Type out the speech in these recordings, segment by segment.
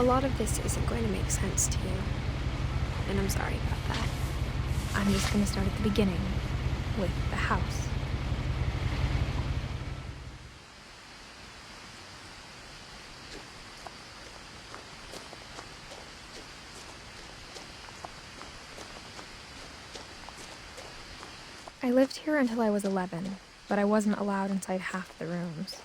A lot of this isn't going to make sense to you, and I'm sorry about that. I'm just going to start at the beginning, with the house. I lived here until I was 11, but I wasn't allowed inside half the rooms.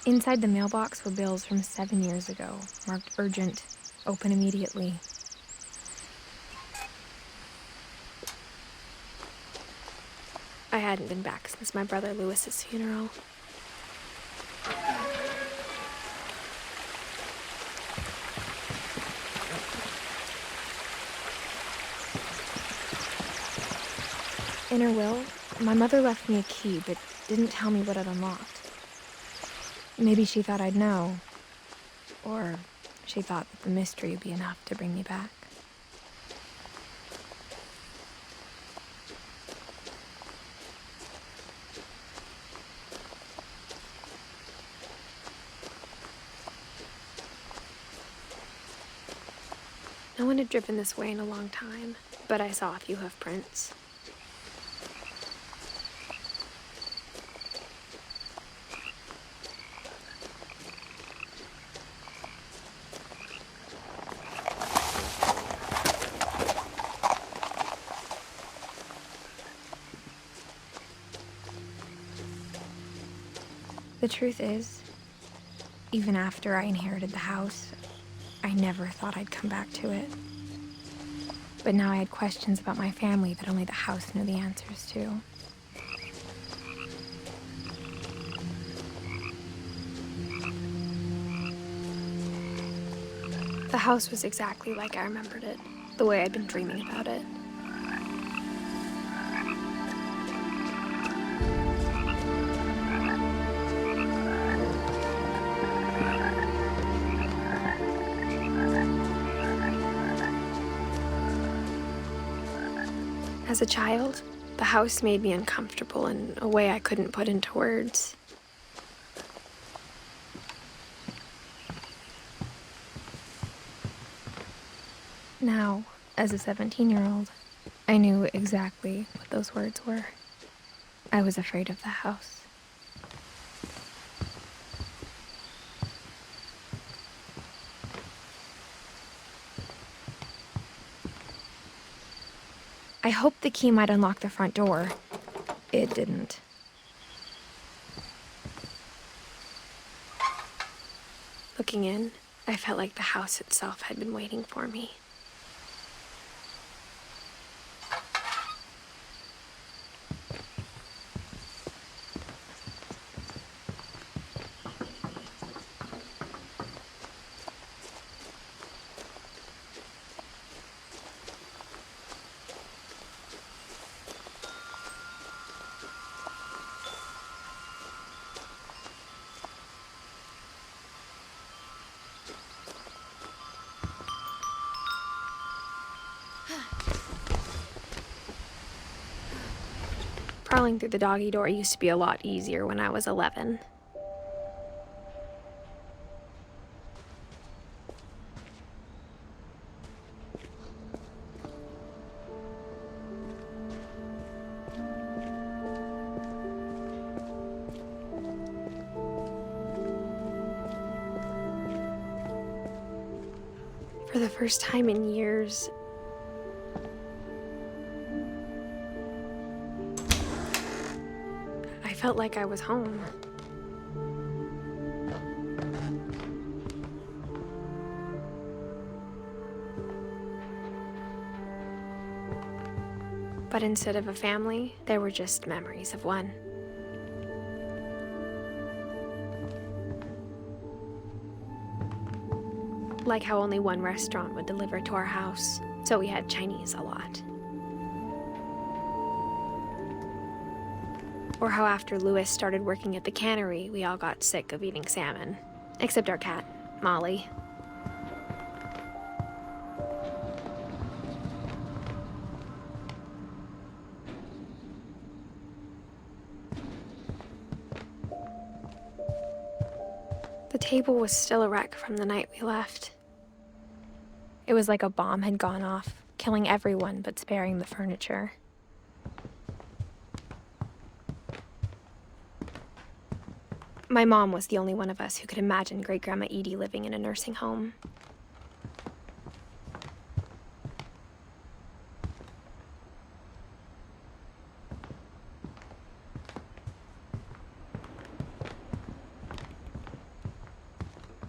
Inside the mailbox were bills from 7 years ago, marked urgent, open immediately. I hadn't been back since my brother Lewis's funeral. In her will, my mother left me a key, but didn't tell me what it unlocked. Maybe she thought I'd know, or she thought that the mystery would be enough to bring me back. No one had driven this way in a long time, but I saw a few hoof prints. The truth is, even after I inherited the house, I never thought I'd come back to it. But now I had questions about my family that only the house knew the answers to. The house was exactly like I remembered it, the way I'd been dreaming about it. As a child, the house made me uncomfortable in a way I couldn't put into words. Now, as a 17-year-old, I knew exactly what those words were. I was afraid of the house. I hoped the key might unlock the front door. It didn't. Looking in, I felt like the house itself had been waiting for me. Crawling through the doggy door used to be a lot easier when I was 11. For the first time in years, I felt like I was home. But instead of a family, there were just memories of one. Like how only one restaurant would deliver to our house, so we had Chinese a lot. Or how after Lewis started working at the cannery, we all got sick of eating salmon. Except our cat, Molly. The table was still a wreck from the night we left. It was like a bomb had gone off, killing everyone but sparing the furniture. My mom was the only one of us who could imagine Great-Grandma Edie living in a nursing home.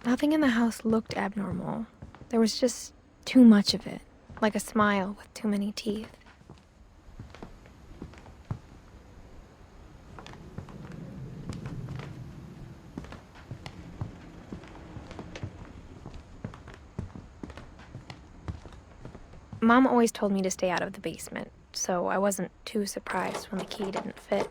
Nothing in the house looked abnormal. There was just too much of it, like a smile with too many teeth. Mom always told me to stay out of the basement, so I wasn't too surprised when the key didn't fit.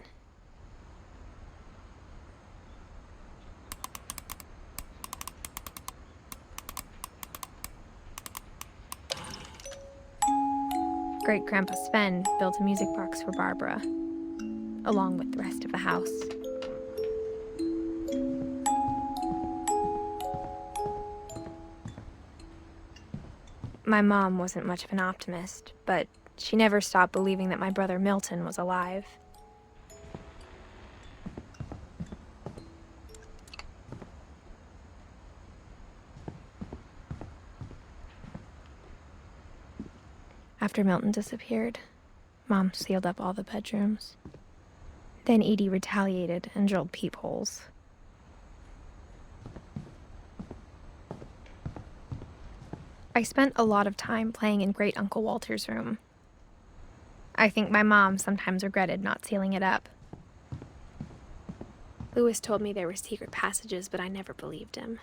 Great-Grandpa Sven built a music box for Barbara, along with the rest of the house. My mom wasn't much of an optimist, but she never stopped believing that my brother Milton was alive. After Milton disappeared, Mom sealed up all the bedrooms. Then Edie retaliated and drilled peepholes. I spent a lot of time playing in Great Uncle Walter's room. I think my mom sometimes regretted not sealing it up. Louis told me there were secret passages, but I never believed him.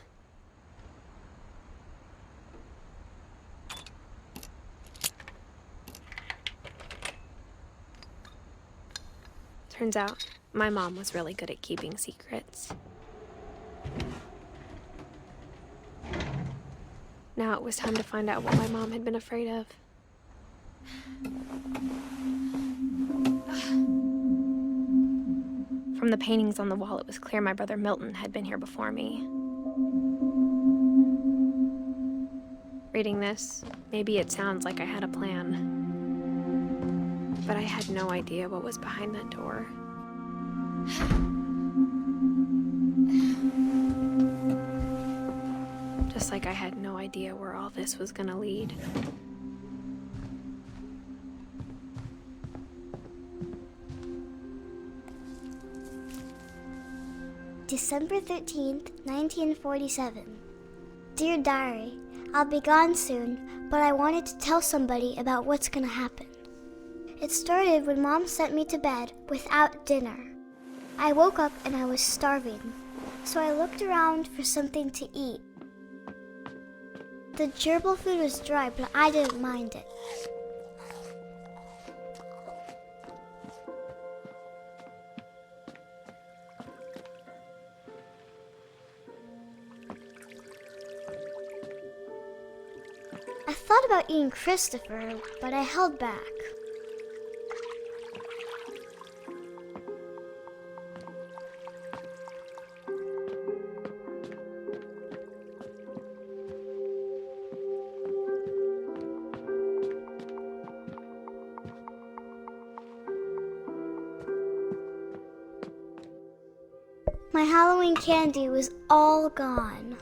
Turns out, my mom was really good at keeping secrets. Now it was time to find out what my mom had been afraid of. From the paintings on the wall, it was clear my brother Milton had been here before me. Reading this, maybe it sounds like I had a plan. But I had no idea what was behind that door. Just like I had no idea where all this was gonna lead. December 13th, 1947. Dear Diary, I'll be gone soon, but I wanted to tell somebody about what's gonna happen. It started when Mom sent me to bed without dinner. I woke up and I was starving, so I looked around for something to eat. The gerbil food was dry, but I didn't mind it. I thought about eating Christopher, but I held back. My Halloween candy was all gone.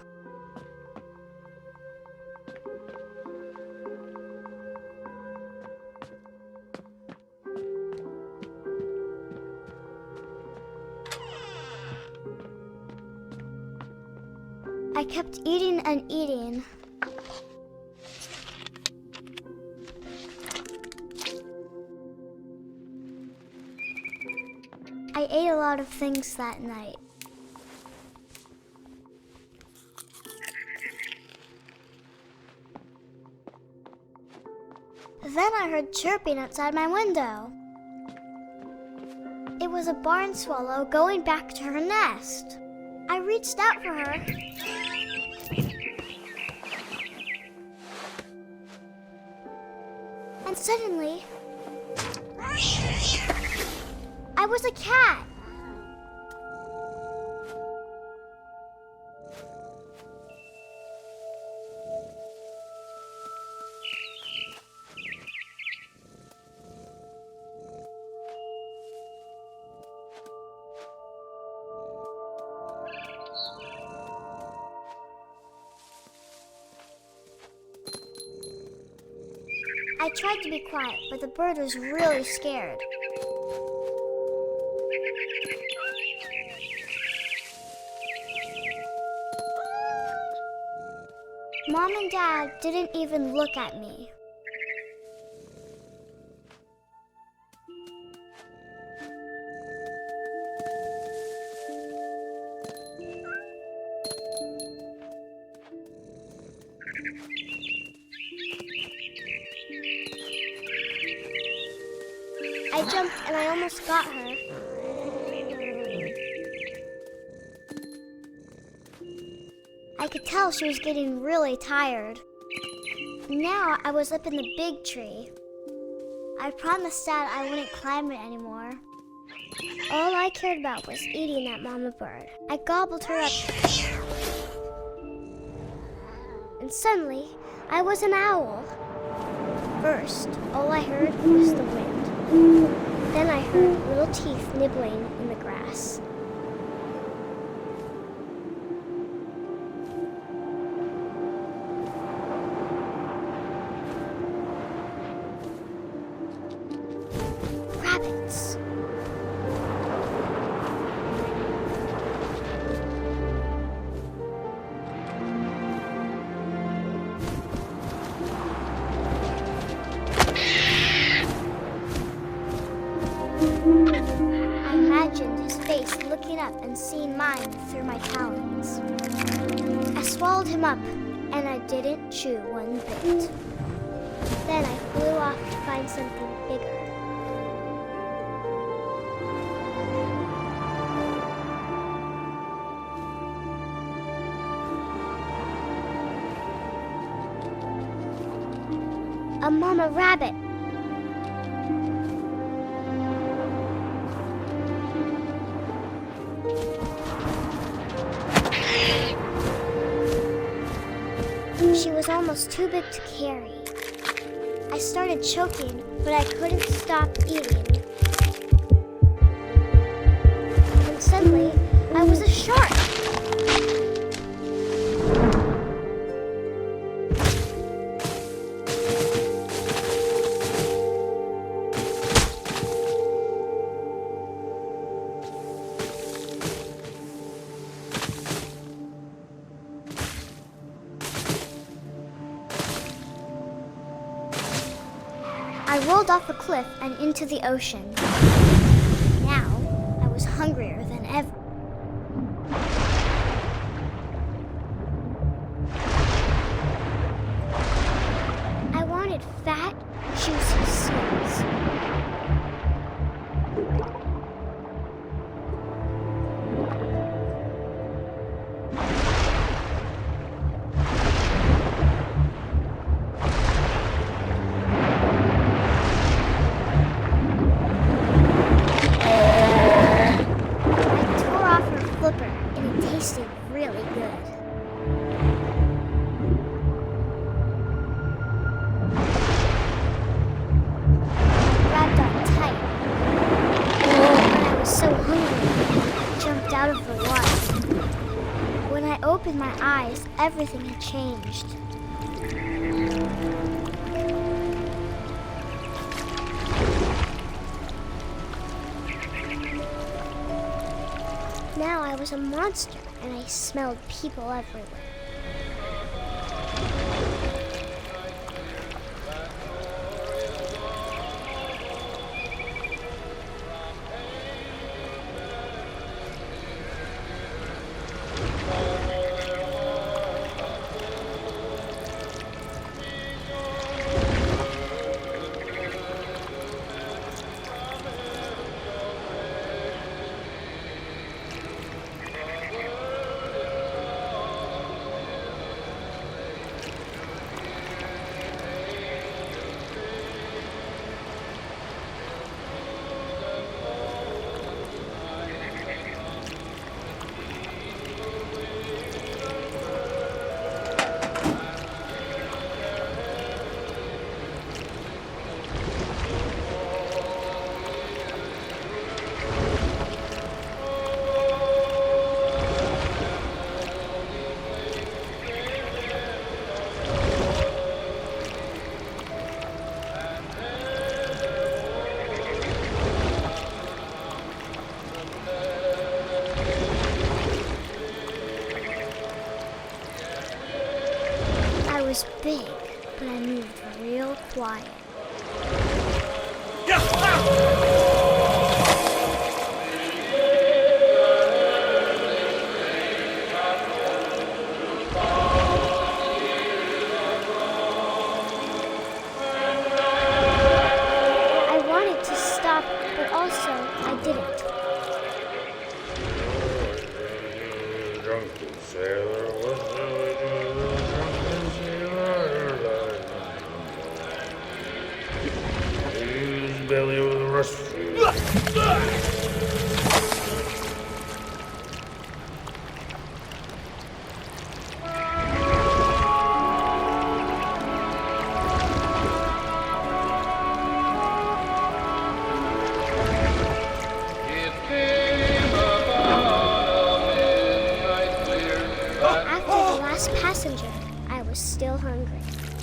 I kept eating and eating. I ate a lot of things that night. Then I heard chirping outside my window. It was a barn swallow going back to her nest. I reached out for her. And suddenly, I was a cat. I tried to be quiet, but the bird was really scared. Mom and Dad didn't even look at me. I jumped and I almost got her. I could tell she was getting really tired. Now I was up in the big tree. I promised Dad I wouldn't climb it anymore. All I cared about was eating that mama bird. I gobbled her up. And suddenly, I was an owl. First, all I heard was the wind. Then I heard little teeth nibbling in the grass. Rabbits. I imagined his face looking up and seeing mine through my talons. I swallowed him up, and I didn't chew one bit. Then I flew off to find something bigger. A mama rabbit. She was almost too big to carry. I started choking, but I couldn't stop eating. And suddenly, I was a shark. I rolled off the cliff and into the ocean. Now, I was hungrier than ever. I wanted fat, juicy seals. Really good. Grabbed on tight. And I was so hungry, I jumped out of the water. When I opened my eyes, everything had changed. Now I was a monster, and I smelled people everywhere. big, but I moved real quiet. I wanted to stop, but also I didn't. Drunken sailor was his belly was rusty. Passenger, I was still hungry.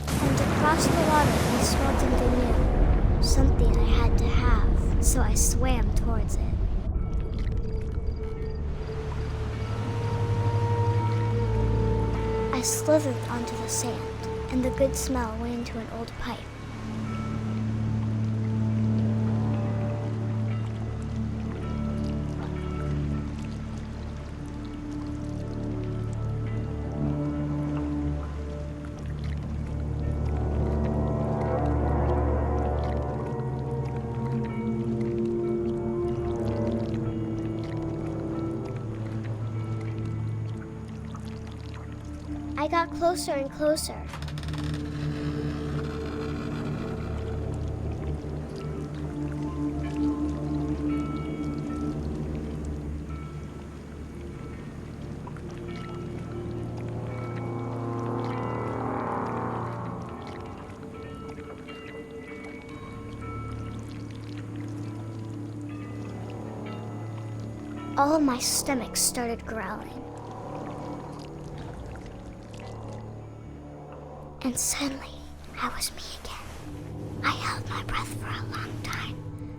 And across the water, I smelled something new. Something I had to have, so I swam towards it. I slithered onto the sand, and the good smell went into an old pipe. I got closer and closer. All of my stomach started growling. And suddenly, I was me again. I held my breath for a long time,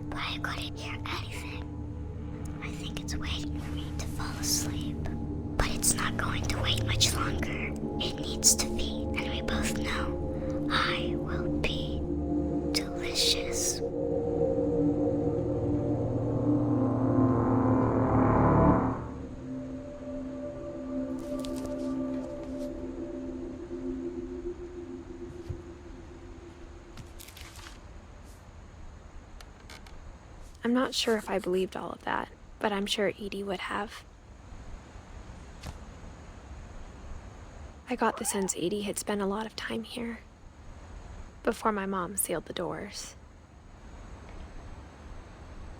but I couldn't hear anything. I think it's waiting for me to fall asleep. But it's not going to wait much longer. It needs to feed, and we both know I will be delicious. I'm not sure if I believed all of that, but I'm sure Edie would have. I got the sense Edie had spent a lot of time here, before my mom sealed the doors.